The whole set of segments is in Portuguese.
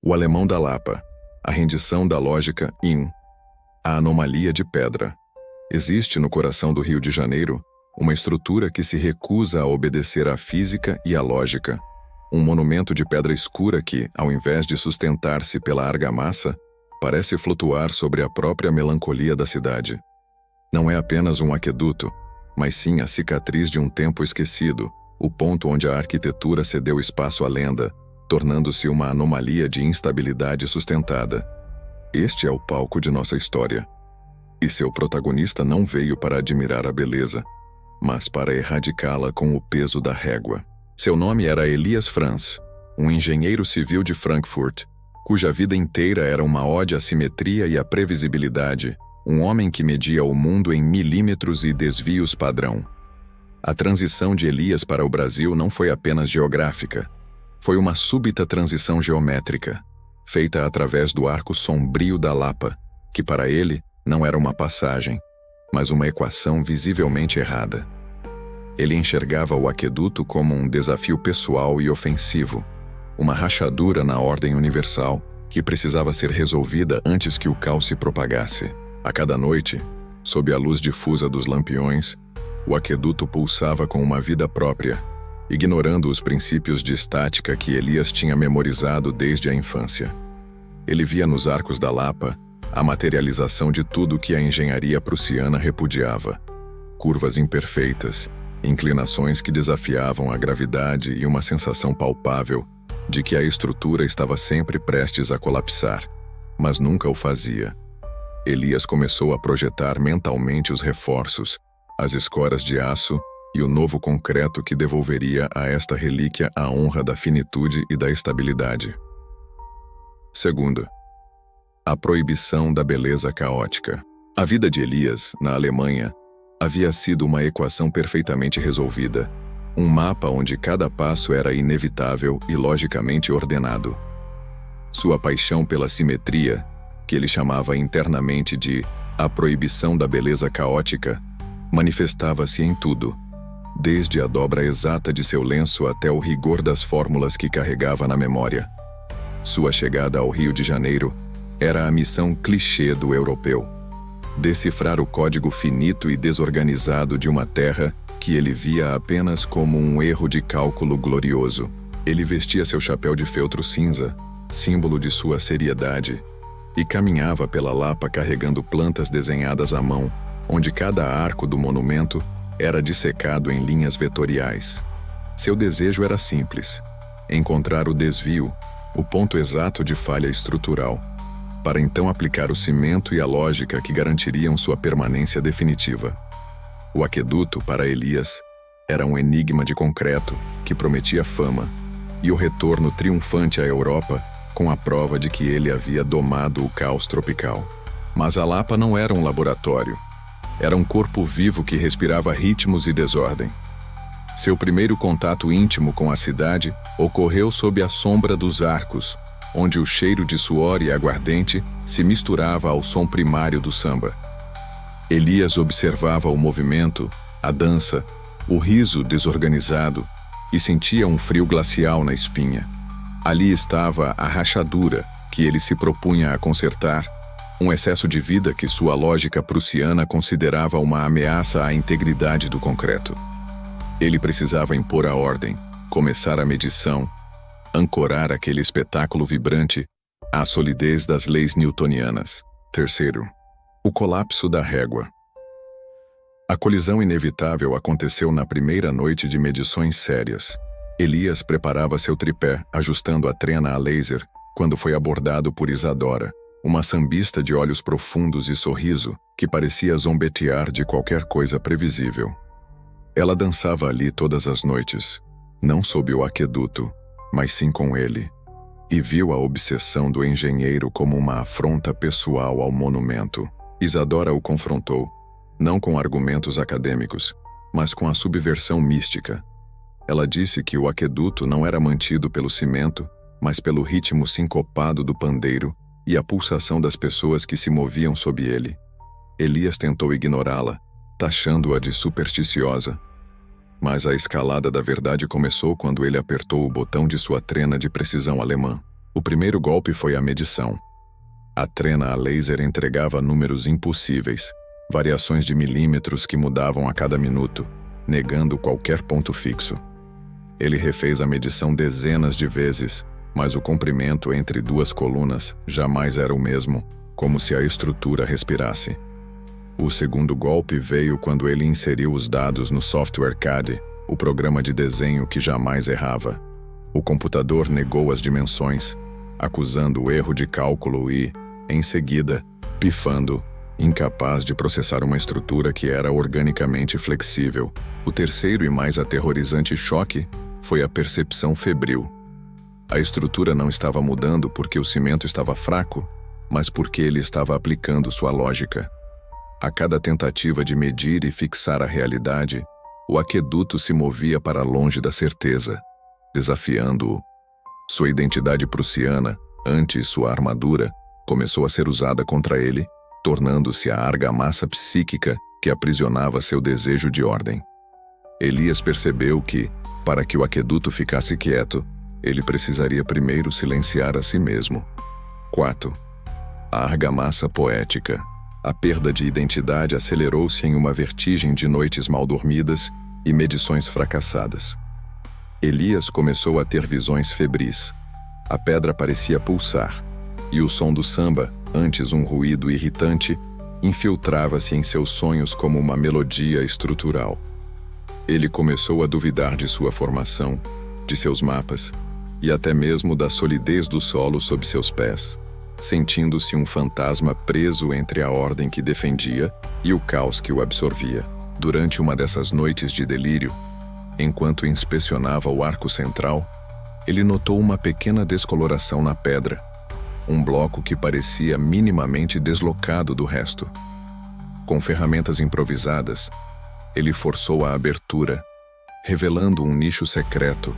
O Alemão da Lapa. A rendição da lógica in. A anomalia de pedra. Existe no coração do Rio de Janeiro uma estrutura que se recusa a obedecer à física e à lógica. Um monumento de pedra escura que, ao invés de sustentar-se pela argamassa, parece flutuar sobre a própria melancolia da cidade. Não é apenas um aqueduto, mas sim a cicatriz de um tempo esquecido, o ponto onde a arquitetura cedeu espaço à lenda, tornando-se uma anomalia de instabilidade sustentada. Este é o palco de nossa história. E seu protagonista não veio para admirar a beleza, mas para erradicá-la com o peso da régua. Seu nome era Elias Franz, um engenheiro civil de Frankfurt, cuja vida inteira era uma ode à simetria e à previsibilidade, um homem que media o mundo em milímetros e desvios padrão. A transição de Elias para o Brasil não foi apenas geográfica, foi uma súbita transição geométrica, feita através do arco sombrio da Lapa, que para ele não era uma passagem, mas uma equação visivelmente errada. Ele enxergava o aqueduto como um desafio pessoal e ofensivo, uma rachadura na ordem universal que precisava ser resolvida antes que o caos se propagasse. A cada noite, sob a luz difusa dos lampiões, o aqueduto pulsava com uma vida própria, ignorando os princípios de estática que Elias tinha memorizado desde a infância. Ele via nos arcos da Lapa a materialização de tudo que a engenharia prussiana repudiava: curvas imperfeitas, inclinações que desafiavam a gravidade e uma sensação palpável de que a estrutura estava sempre prestes a colapsar, mas nunca o fazia. Elias começou a projetar mentalmente os reforços, as escoras de aço e o novo concreto que devolveria a esta relíquia a honra da finitude e da estabilidade. Segundo, a proibição da beleza caótica. A vida de Elias, na Alemanha, havia sido uma equação perfeitamente resolvida, um mapa onde cada passo era inevitável e logicamente ordenado. Sua paixão pela simetria, que ele chamava internamente de a proibição da beleza caótica, manifestava-se em tudo, desde a dobra exata de seu lenço até o rigor das fórmulas que carregava na memória. Sua chegada ao Rio de Janeiro era a missão clichê do europeu: decifrar o código finito e desorganizado de uma terra que ele via apenas como um erro de cálculo glorioso. Ele vestia seu chapéu de feltro cinza, símbolo de sua seriedade, e caminhava pela Lapa carregando plantas desenhadas à mão, onde cada arco do monumento era dissecado em linhas vetoriais. Seu desejo era simples: encontrar o desvio, o ponto exato de falha estrutural, para então aplicar o cimento e a lógica que garantiriam sua permanência definitiva. O aqueduto, para Elias, era um enigma de concreto que prometia fama, e o retorno triunfante à Europa com a prova de que ele havia domado o caos tropical. Mas a Lapa não era um laboratório. Era um corpo vivo que respirava ritmos e desordem. Seu primeiro contato íntimo com a cidade ocorreu sob a sombra dos arcos, onde o cheiro de suor e aguardente se misturava ao som primário do samba. Elias observava o movimento, a dança, o riso desorganizado e sentia um frio glacial na espinha. Ali estava a rachadura que ele se propunha a consertar, um excesso de vida que sua lógica prussiana considerava uma ameaça à integridade do concreto. Ele precisava impor a ordem, começar a medição, ancorar aquele espetáculo vibrante à solidez das leis newtonianas. Terceiro, o colapso da régua. A colisão inevitável aconteceu na primeira noite de medições sérias. Elias preparava seu tripé, ajustando a trena a laser, quando foi abordado por Isadora, uma sambista de olhos profundos e sorriso que parecia zombetear de qualquer coisa previsível. Ela dançava ali todas as noites, não sob o aqueduto, mas sim com ele, e viu a obsessão do engenheiro como uma afronta pessoal ao monumento. Isadora o confrontou, não com argumentos acadêmicos, mas com a subversão mística. Ela disse que o aqueduto não era mantido pelo cimento, mas pelo ritmo sincopado do pandeiro e a pulsação das pessoas que se moviam sob ele. Elias tentou ignorá-la, taxando-a de supersticiosa. Mas a escalada da verdade começou quando ele apertou o botão de sua trena de precisão alemã. O primeiro golpe foi a medição. A trena a laser entregava números impossíveis, variações de milímetros que mudavam a cada minuto, negando qualquer ponto fixo. Ele refez a medição dezenas de vezes, mas o comprimento entre duas colunas jamais era o mesmo, como se a estrutura respirasse. O segundo golpe veio quando ele inseriu os dados no software CAD, o programa de desenho que jamais errava. O computador negou as dimensões, acusando o erro de cálculo e, em seguida, pifando, incapaz de processar uma estrutura que era organicamente flexível. O terceiro e mais aterrorizante choque foi a percepção febril. A estrutura não estava mudando porque o cimento estava fraco, mas porque ele estava aplicando sua lógica. A cada tentativa de medir e fixar a realidade, o aqueduto se movia para longe da certeza, desafiando-o. Sua identidade prussiana, antes sua armadura, começou a ser usada contra ele, tornando-se a argamassa psíquica que aprisionava seu desejo de ordem. Elias percebeu que, para que o aqueduto ficasse quieto, ele precisaria primeiro silenciar a si mesmo. 4. A argamassa poética. A perda de identidade acelerou-se em uma vertigem de noites mal dormidas e medições fracassadas. Elias começou a ter visões febris. A pedra parecia pulsar, e o som do samba, antes um ruído irritante, infiltrava-se em seus sonhos como uma melodia estrutural. Ele começou a duvidar de sua formação, de seus mapas, e até mesmo da solidez do solo sob seus pés, sentindo-se um fantasma preso entre a ordem que defendia e o caos que o absorvia. Durante uma dessas noites de delírio, enquanto inspecionava o arco central, ele notou uma pequena descoloração na pedra, um bloco que parecia minimamente deslocado do resto. Com ferramentas improvisadas, ele forçou a abertura, revelando um nicho secreto,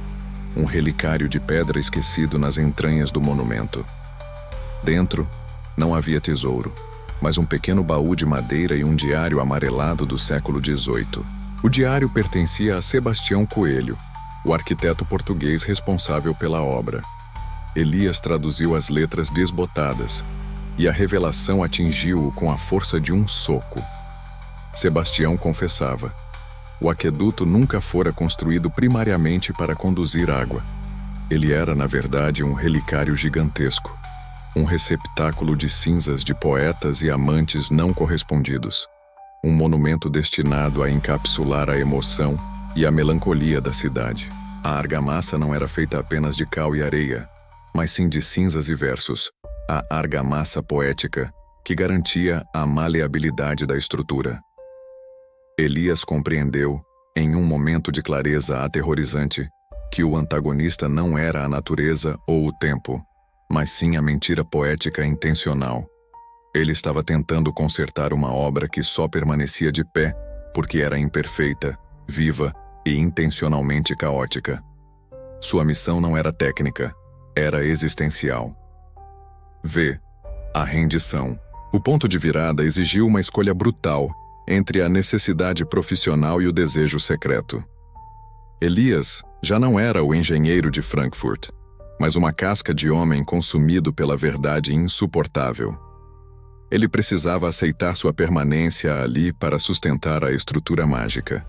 um relicário de pedra esquecido nas entranhas do monumento. Dentro, não havia tesouro, mas um pequeno baú de madeira e um diário amarelado do século XVIII. O diário pertencia a Sebastião Coelho, o arquiteto português responsável pela obra. Elias traduziu as letras desbotadas, e a revelação atingiu-o com a força de um soco. Sebastião confessava: o aqueduto nunca fora construído primariamente para conduzir água. Ele era, na verdade, um relicário gigantesco, um receptáculo de cinzas de poetas e amantes não correspondidos, um monumento destinado a encapsular a emoção e a melancolia da cidade. A argamassa não era feita apenas de cal e areia, mas sim de cinzas e versos, a argamassa poética, que garantia a maleabilidade da estrutura. Elias compreendeu, em um momento de clareza aterrorizante, que o antagonista não era a natureza ou o tempo, mas sim a mentira poética intencional. Ele estava tentando consertar uma obra que só permanecia de pé porque era imperfeita, viva e intencionalmente caótica. Sua missão não era técnica, era existencial. V. A rendição. O ponto de virada exigiu uma escolha brutal entre a necessidade profissional e o desejo secreto. Elias já não era o engenheiro de Frankfurt, mas uma casca de homem consumido pela verdade insuportável. Ele precisava aceitar sua permanência ali para sustentar a estrutura mágica.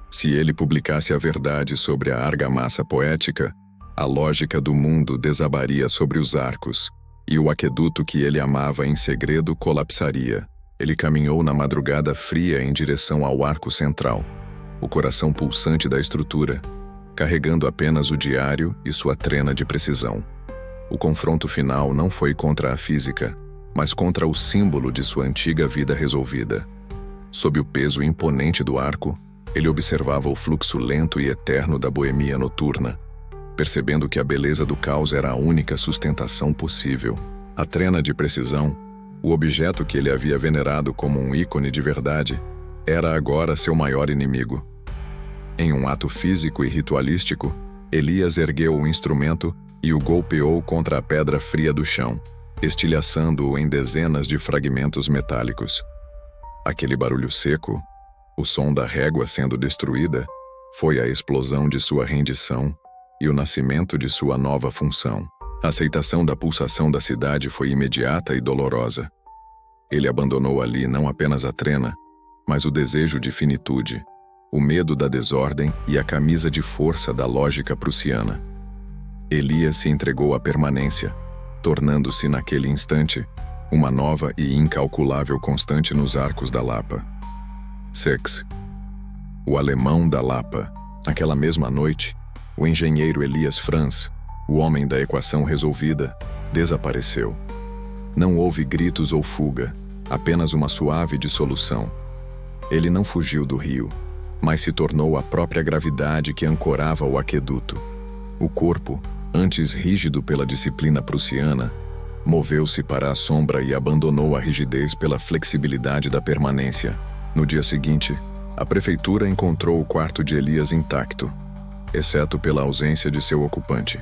Se ele publicasse a verdade sobre a argamassa poética, a lógica do mundo desabaria sobre os arcos, e o aqueduto que ele amava em segredo colapsaria. Ele caminhou na madrugada fria em direção ao arco central, o coração pulsante da estrutura, carregando apenas o diário e sua trena de precisão. O confronto final não foi contra a física, mas contra o símbolo de sua antiga vida resolvida. Sob o peso imponente do arco, ele observava o fluxo lento e eterno da boemia noturna, percebendo que a beleza do caos era a única sustentação possível. A trena de precisão, o objeto que ele havia venerado como um ícone de verdade, era agora seu maior inimigo. Em um ato físico e ritualístico, Elias ergueu o instrumento e o golpeou contra a pedra fria do chão, estilhaçando-o em dezenas de fragmentos metálicos. Aquele barulho seco, o som da régua sendo destruída, foi a explosão de sua rendição e o nascimento de sua nova função. A aceitação da pulsação da cidade foi imediata e dolorosa. Ele abandonou ali não apenas a trena, mas o desejo de finitude, o medo da desordem e a camisa de força da lógica prussiana. Elias se entregou à permanência, tornando-se naquele instante uma nova e incalculável constante nos arcos da Lapa. 6. O alemão da Lapa. Naquela mesma noite, o engenheiro Elias Franz, o homem da equação resolvida, desapareceu. Não houve gritos ou fuga, apenas uma suave dissolução. Ele não fugiu do rio, mas se tornou a própria gravidade que ancorava o aqueduto. O corpo, antes rígido pela disciplina prussiana, moveu-se para a sombra e abandonou a rigidez pela flexibilidade da permanência. No dia seguinte, a prefeitura encontrou o quarto de Elias intacto, exceto pela ausência de seu ocupante.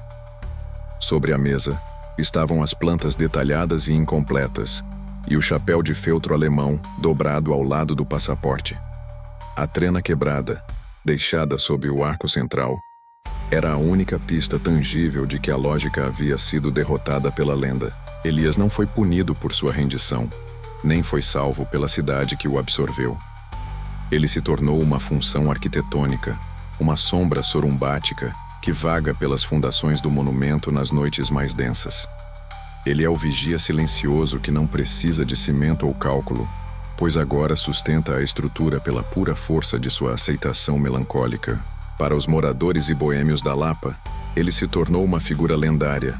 Sobre a mesa, estavam as plantas detalhadas e incompletas, e o chapéu de feltro alemão dobrado ao lado do passaporte. A trena quebrada, deixada sob o arco central, era a única pista tangível de que a lógica havia sido derrotada pela lenda. Elias não foi punido por sua rendição, nem foi salvo pela cidade que o absorveu. Ele se tornou uma função arquitetônica, uma sombra sorumbática que vaga pelas fundações do monumento nas noites mais densas. Ele é o vigia silencioso que não precisa de cimento ou cálculo, pois agora sustenta a estrutura pela pura força de sua aceitação melancólica. Para os moradores e boêmios da Lapa, ele se tornou uma figura lendária,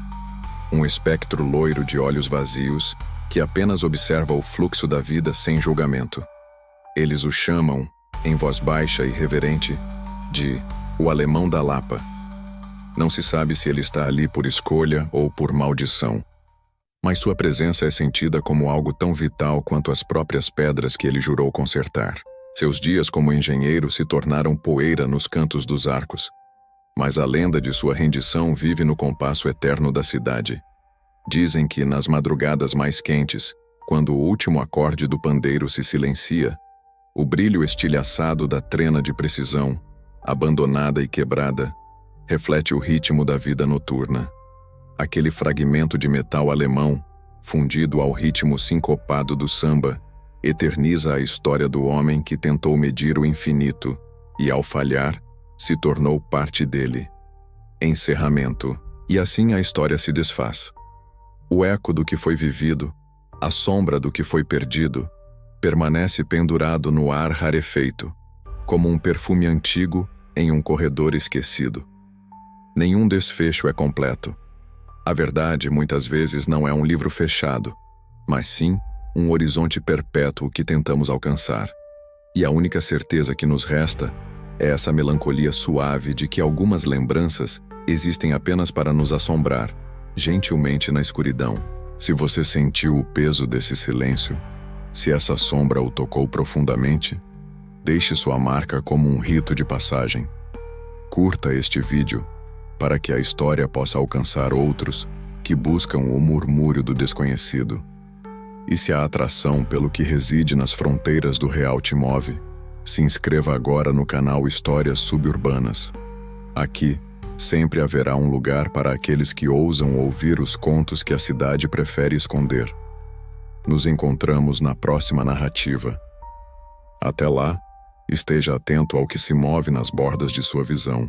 um espectro loiro de olhos vazios que apenas observa o fluxo da vida sem julgamento. Eles o chamam, em voz baixa e reverente, de o alemão da Lapa. Não se sabe se ele está ali por escolha ou por maldição, mas sua presença é sentida como algo tão vital quanto as próprias pedras que ele jurou consertar. Seus dias como engenheiro se tornaram poeira nos cantos dos arcos, mas a lenda de sua rendição vive no compasso eterno da cidade. Dizem que nas madrugadas mais quentes, quando o último acorde do pandeiro se silencia, o brilho estilhaçado da trena de precisão, abandonada e quebrada, reflete o ritmo da vida noturna. Aquele fragmento de metal alemão, fundido ao ritmo sincopado do samba, eterniza a história do homem que tentou medir o infinito e, ao falhar, se tornou parte dele. Encerramento. E assim a história se desfaz. O eco do que foi vivido, a sombra do que foi perdido, permanece pendurado no ar rarefeito, como um perfume antigo em um corredor esquecido. Nenhum desfecho é completo. A verdade, muitas vezes, não é um livro fechado, mas sim um horizonte perpétuo que tentamos alcançar. E a única certeza que nos resta é essa melancolia suave de que algumas lembranças existem apenas para nos assombrar, gentilmente na escuridão. Se você sentiu o peso desse silêncio, se essa sombra o tocou profundamente, deixe sua marca como um rito de passagem. Curta este vídeo para que a história possa alcançar outros que buscam o murmúrio do desconhecido. E se a atração pelo que reside nas fronteiras do real te move, se inscreva agora no canal Histórias Suburbanas. Aqui, sempre haverá um lugar para aqueles que ousam ouvir os contos que a cidade prefere esconder. Nos encontramos na próxima narrativa. Até lá, esteja atento ao que se move nas bordas de sua visão.